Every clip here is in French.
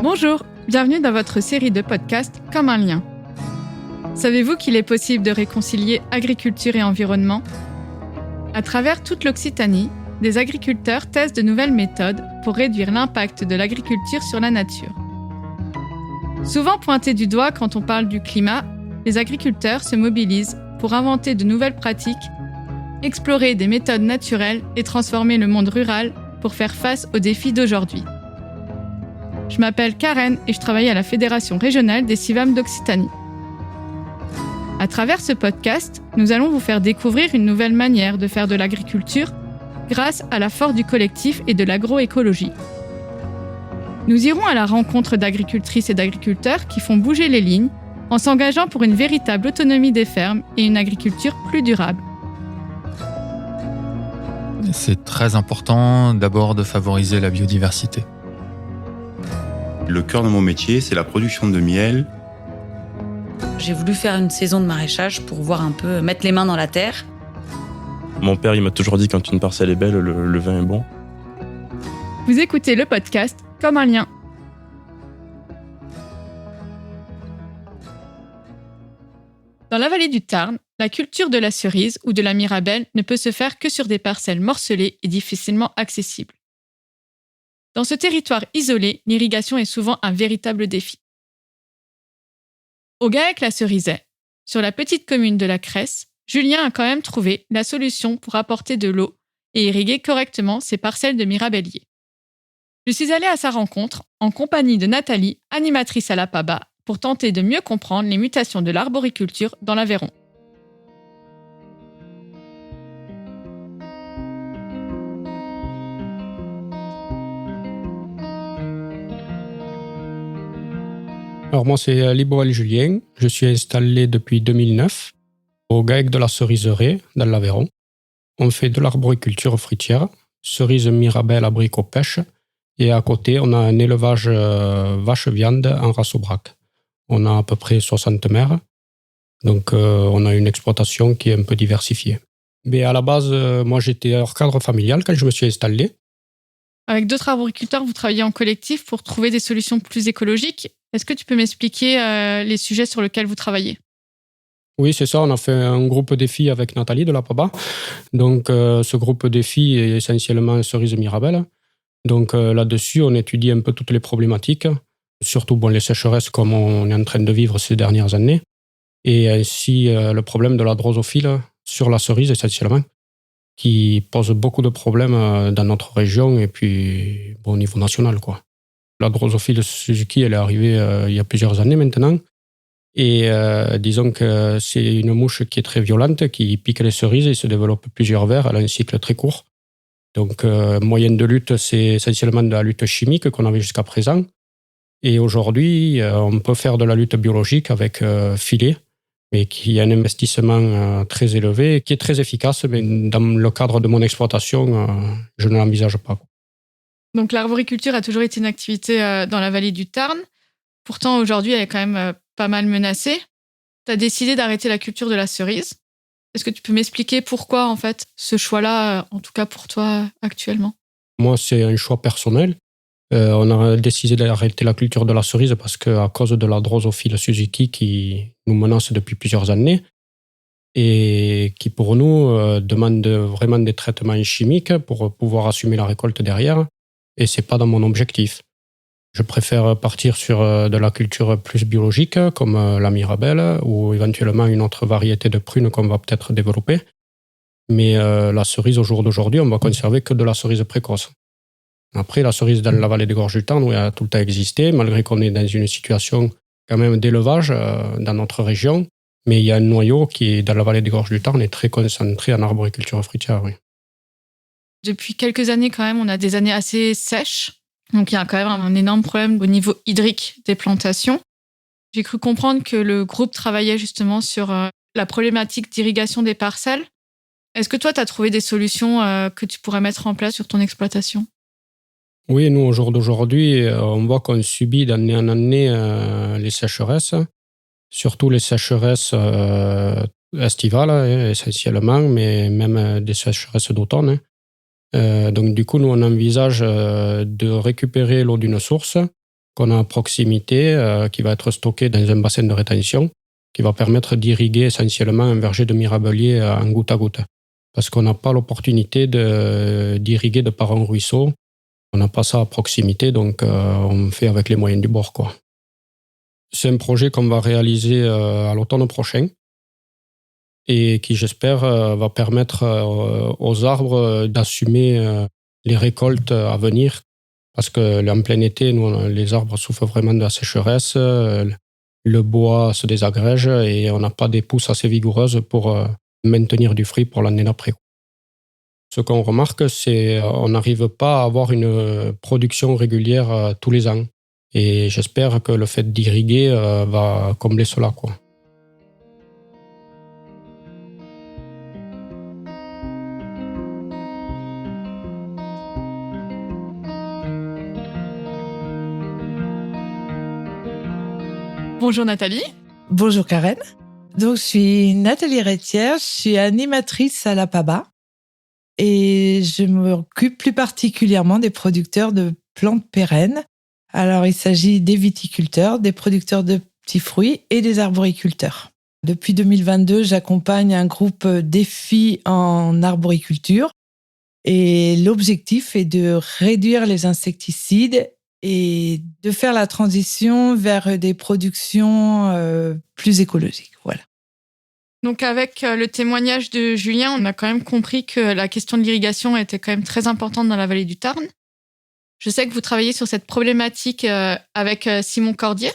Bonjour, bienvenue dans votre série de podcasts Comme un lien. Savez-vous qu'il est possible de réconcilier agriculture et environnement ? À travers toute l'Occitanie, des agriculteurs testent de nouvelles méthodes pour réduire l'impact de l'agriculture sur la nature. Souvent pointés du doigt quand on parle du climat, les agriculteurs se mobilisent pour inventer de nouvelles pratiques, explorer des méthodes naturelles et transformer le monde rural pour faire face aux défis d'aujourd'hui. Je m'appelle Karen et je travaille à la Fédération régionale des CIVAM d'Occitanie. À travers ce podcast, nous allons vous faire découvrir une nouvelle manière de faire de l'agriculture grâce à la force du collectif et de l'agroécologie. Nous irons à la rencontre d'agricultrices et d'agriculteurs qui font bouger les lignes en s'engageant pour une véritable autonomie des fermes et une agriculture plus durable. C'est très important d'abord de favoriser la biodiversité. Le cœur de mon métier, c'est la production de miel. J'ai voulu faire une saison de maraîchage pour voir un peu, mettre les mains dans la terre. Mon père, il m'a toujours dit quand une parcelle est belle, le vin est bon. Vous écoutez le podcast Comme un lien. Dans la vallée du Tarn, la culture de la cerise ou de la mirabelle ne peut se faire que sur des parcelles morcelées et difficilement accessibles. Dans ce territoire isolé, l'irrigation est souvent un véritable défi. Au Gaec-la-Cerizay, sur la petite commune de la Cresse, Julien a quand même trouvé la solution pour apporter de l'eau et irriguer correctement ses parcelles de mirabelliers. Je suis allée à sa rencontre en compagnie de Nathalie, animatrice à la PABA, pour tenter de mieux comprendre les mutations de l'arboriculture dans l'Aveyron. Alors moi, c'est Liboël Julien. Je suis installé depuis 2009 au GAEC de la Cerizeraie, dans l'Aveyron. On fait de l'arboriculture fruitière, cerises, mirabelle, abricots, pêche. Et à côté, on a un élevage vache-viande en race Aubrac. On a à peu près 60 mères. Donc, on a une exploitation qui est un peu diversifiée. Mais à la base, moi, j'étais hors cadre familial quand je me suis installé. Avec d'autres arboriculteurs, vous travaillez en collectif pour trouver des solutions plus écologiques. Est-ce que tu peux m'expliquer les sujets sur lesquels vous travaillez ? Oui, c'est ça. On a fait un groupe défi avec Nathalie de la PABA. Donc, ce groupe défi est essentiellement cerise mirabelle. Donc, là-dessus, on étudie un peu toutes les problématiques, surtout les sécheresses comme on est en train de vivre ces dernières années, et ainsi le problème de la drosophile sur la cerise essentiellement, qui pose beaucoup de problèmes dans notre région et puis au niveau national, quoi. La drosophile Suzuki, elle est arrivée il y a plusieurs années maintenant. Et disons que c'est une mouche qui est très violente, qui pique les cerises et se développe plusieurs vers. Elle a un cycle très court. Donc, moyen de lutte, c'est essentiellement de la lutte chimique qu'on avait jusqu'à présent. Et aujourd'hui, on peut faire de la lutte biologique avec filet, mais qui a un investissement très élevé, qui est très efficace. Mais dans le cadre de mon exploitation, je ne l'envisage pas. Donc l'arboriculture a toujours été une activité dans la vallée du Tarn. Pourtant, aujourd'hui, elle est quand même pas mal menacée. Tu as décidé d'arrêter la culture de la cerise. Est-ce que tu peux m'expliquer pourquoi, en fait, ce choix-là, en tout cas pour toi, actuellement ? Moi, c'est un choix personnel. On a décidé d'arrêter la culture de la cerise parce qu'à cause de la drosophile Suzuki qui nous menace depuis plusieurs années et qui, pour nous, demande vraiment des traitements chimiques pour pouvoir assumer la récolte derrière. Et ce n'est pas dans mon objectif. Je préfère partir sur de la culture plus biologique, comme la mirabelle, ou éventuellement une autre variété de prunes qu'on va peut-être développer. Mais la cerise, au jour d'aujourd'hui, on va conserver que de la cerise précoce. Après, la cerise dans la vallée des Gorges du Tarn, où elle a tout le temps existé, malgré qu'on est dans une situation quand même d'élevage dans notre région. Mais il y a un noyau qui, dans la vallée des Gorges du Tarn, est très concentré en arboriculture fruitière, oui. Depuis quelques années, quand même, on a des années assez sèches. Donc, il y a quand même un énorme problème au niveau hydrique des plantations. J'ai cru comprendre que le groupe travaillait justement sur la problématique d'irrigation des parcelles. Est-ce que toi, tu as trouvé des solutions que tu pourrais mettre en place sur ton exploitation ? Oui, nous, au jour d'aujourd'hui, on voit qu'on subit d'année en année les sécheresses, surtout les sécheresses estivales, essentiellement, mais même des sécheresses d'automne. Donc du coup, nous, on envisage de récupérer l'eau d'une source qu'on a à proximité, qui va être stocké dans un bassin de rétention, qui va permettre d'irriguer essentiellement un verger de mirabellier en goutte à goutte. Parce qu'on n'a pas l'opportunité d'irriguer de par un ruisseau. On n'a pas ça à proximité, donc on fait avec les moyens du bord, quoi. C'est un projet qu'on va réaliser à l'automne prochain et qui, j'espère, va permettre aux arbres d'assumer les récoltes à venir. Parce qu'en plein été, nous, les arbres souffrent vraiment de la sécheresse, le bois se désagrège et on n'a pas des pousses assez vigoureuses pour maintenir du fruit pour l'année d'après. Ce qu'on remarque, c'est qu'on n'arrive pas à avoir une production régulière tous les ans. Et j'espère que le fait d'irriguer va combler cela, quoi. Bonjour Nathalie. Bonjour Karen. Donc, je suis Nathalie Rétière, je suis animatrice à la PABA et je m'occupe plus particulièrement des producteurs de plantes pérennes. Alors, il s'agit des viticulteurs, des producteurs de petits fruits et des arboriculteurs. Depuis 2022, j'accompagne un groupe défi en arboriculture et l'objectif est de réduire les insecticides et de faire la transition vers des productions plus écologiques. Voilà. Donc avec le témoignage de Julien, on a quand même compris que la question de l'irrigation était quand même très importante dans la vallée du Tarn. Je sais que vous travaillez sur cette problématique avec Simon Cordier,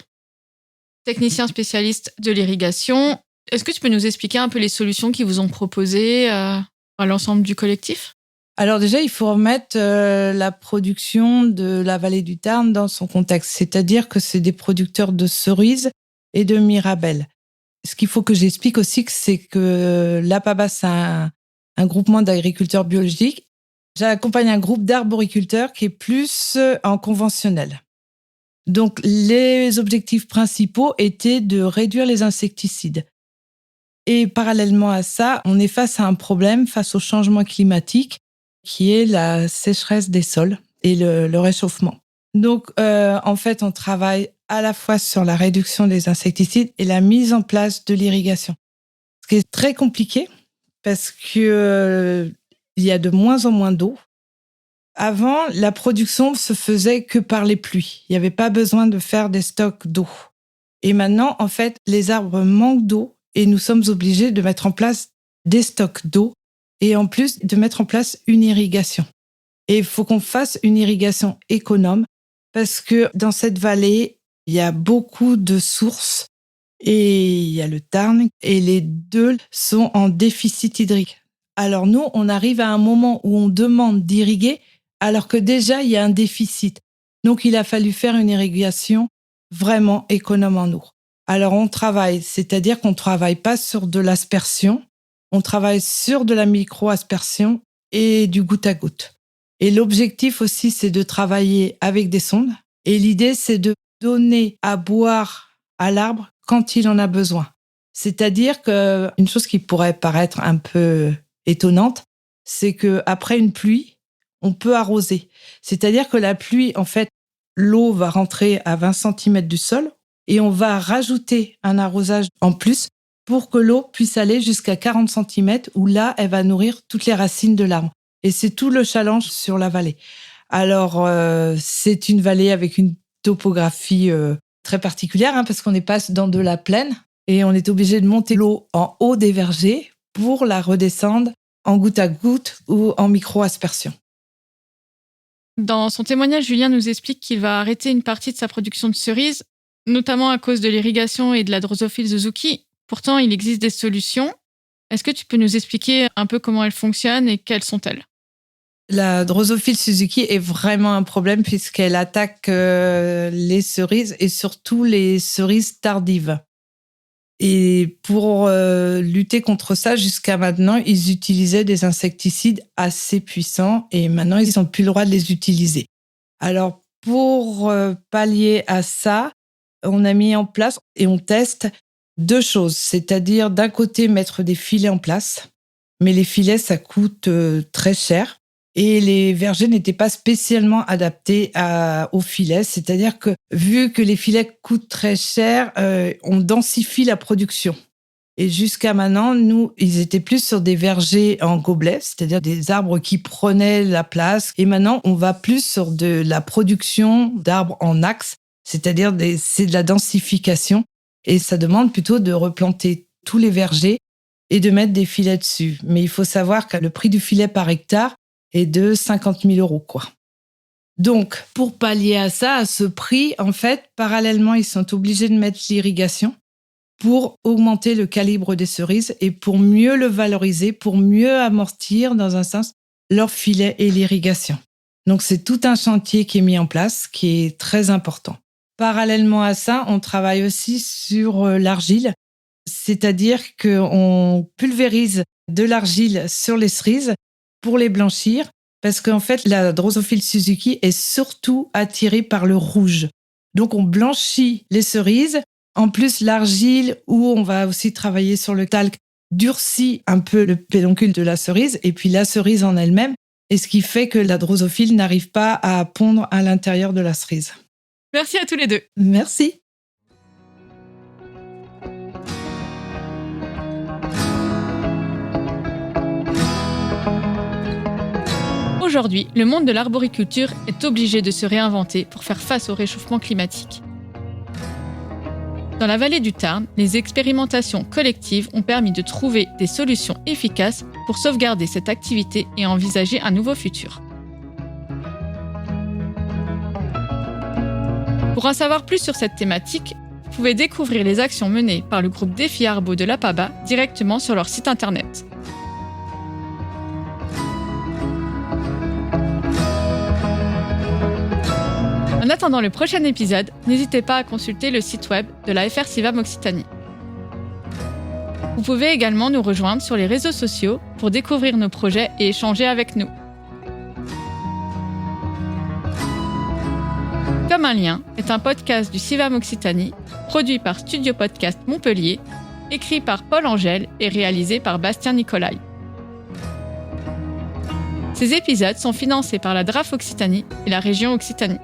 technicien spécialiste de l'irrigation. Est-ce que tu peux nous expliquer un peu les solutions qu'ils vous ont proposées à l'ensemble du collectif ? Alors déjà, il faut remettre la production de la vallée du Tarn dans son contexte. C'est-à-dire que c'est des producteurs de cerises et de mirabelles. Ce qu'il faut que j'explique aussi, c'est que l'APABA, c'est un groupement d'agriculteurs biologiques. J'accompagne un groupe d'arboriculteurs qui est plus en conventionnel. Donc, les objectifs principaux étaient de réduire les insecticides. Et parallèlement à ça, on est face à un problème, face au changement climatique, qui est la sécheresse des sols et le réchauffement. Donc, en fait, on travaille à la fois sur la réduction des insecticides et la mise en place de l'irrigation. Ce qui est très compliqué parce que il y a de moins en moins d'eau. Avant, la production se faisait que par les pluies. Il n'y avait pas besoin de faire des stocks d'eau. Et maintenant, en fait, les arbres manquent d'eau et nous sommes obligés de mettre en place des stocks d'eau et en plus de mettre en place une irrigation. Et il faut qu'on fasse une irrigation économe parce que dans cette vallée, il y a beaucoup de sources et il y a le Tarn et les deux sont en déficit hydrique. Alors nous, on arrive à un moment où on demande d'irriguer alors que déjà, il y a un déficit. Donc, il a fallu faire une irrigation vraiment économe en eau. Alors, on travaille, c'est-à-dire qu'on ne travaille pas sur de l'aspersion, on travaille sur de la micro-aspersion et du goutte à goutte. Et l'objectif aussi, c'est de travailler avec des sondes. Et l'idée, c'est de donner à boire à l'arbre quand il en a besoin. C'est-à-dire qu'une chose qui pourrait paraître un peu étonnante, c'est qu'après une pluie, on peut arroser. C'est-à-dire que la pluie, en fait, l'eau va rentrer à 20 cm du sol et on va rajouter un arrosage en plus pour que l'eau puisse aller jusqu'à 40 cm où là, elle va nourrir toutes les racines de l'arbre. Et c'est tout le challenge sur la vallée. Alors, c'est une vallée avec une topographie très particulière parce qu'on n'est pas dans de la plaine et on est obligé de monter l'eau en haut des vergers pour la redescendre en goutte à goutte ou en micro-aspersion. Dans son témoignage, Julien nous explique qu'il va arrêter une partie de sa production de cerises, notamment à cause de l'irrigation et de la drosophile Suzuki. Pourtant, il existe des solutions. Est-ce que tu peux nous expliquer un peu comment elles fonctionnent et quelles sont-elles ? La drosophile Suzuki est vraiment un problème puisqu'elle attaque les cerises et surtout les cerises tardives. Et pour lutter contre ça, jusqu'à maintenant, ils utilisaient des insecticides assez puissants et maintenant, ils n'ont plus le droit de les utiliser. Alors, pour pallier à ça, on a mis en place et on teste deux choses. C'est-à-dire, d'un côté, mettre des filets en place. Mais les filets, ça coûte très cher. Et les vergers n'étaient pas spécialement adaptés aux filets. C'est-à-dire que, vu que les filets coûtent très cher, on densifie la production. Et jusqu'à maintenant, nous, ils étaient plus sur des vergers en gobelet, c'est-à-dire des arbres qui prenaient la place. Et maintenant, on va plus sur de la production d'arbres en axe, c'est-à-dire c'est de la densification. Et ça demande plutôt de replanter tous les vergers et de mettre des filets dessus. Mais il faut savoir que le prix du filet par hectare est de 50 000 €, quoi. Donc, pour pallier à ça, à ce prix, en fait, parallèlement, ils sont obligés de mettre l'irrigation pour augmenter le calibre des cerises et pour mieux le valoriser, pour mieux amortir, dans un sens, leur filet et l'irrigation. Donc, c'est tout un chantier qui est mis en place, qui est très important. Parallèlement à ça, on travaille aussi sur l'argile, c'est-à-dire qu'on pulvérise de l'argile sur les cerises pour les blanchir, parce qu'en fait, la Drosophile Suzuki est surtout attirée par le rouge. Donc, on blanchit les cerises. En plus, l'argile, où on va aussi travailler sur le talc, durcit un peu le pédoncule de la cerise, et puis la cerise en elle-même, et ce qui fait que la drosophile n'arrive pas à pondre à l'intérieur de la cerise. Merci à tous les deux. Merci. Aujourd'hui, le monde de l'arboriculture est obligé de se réinventer pour faire face au réchauffement climatique. Dans la vallée du Tarn, les expérimentations collectives ont permis de trouver des solutions efficaces pour sauvegarder cette activité et envisager un nouveau futur. Pour en savoir plus sur cette thématique, vous pouvez découvrir les actions menées par le groupe Défi Arbo de l'APABA directement sur leur site internet. En attendant le prochain épisode, n'hésitez pas à consulter le site web de la FR CIVAM Occitanie. Vous pouvez également nous rejoindre sur les réseaux sociaux pour découvrir nos projets et échanger avec nous. Comme un lien est un podcast du CIVAM Occitanie, produit par Studio Podcast Montpellier, écrit par Paul Angèle et réalisé par Bastien Nicolai. Ces épisodes sont financés par la DRAF Occitanie et la région Occitanie.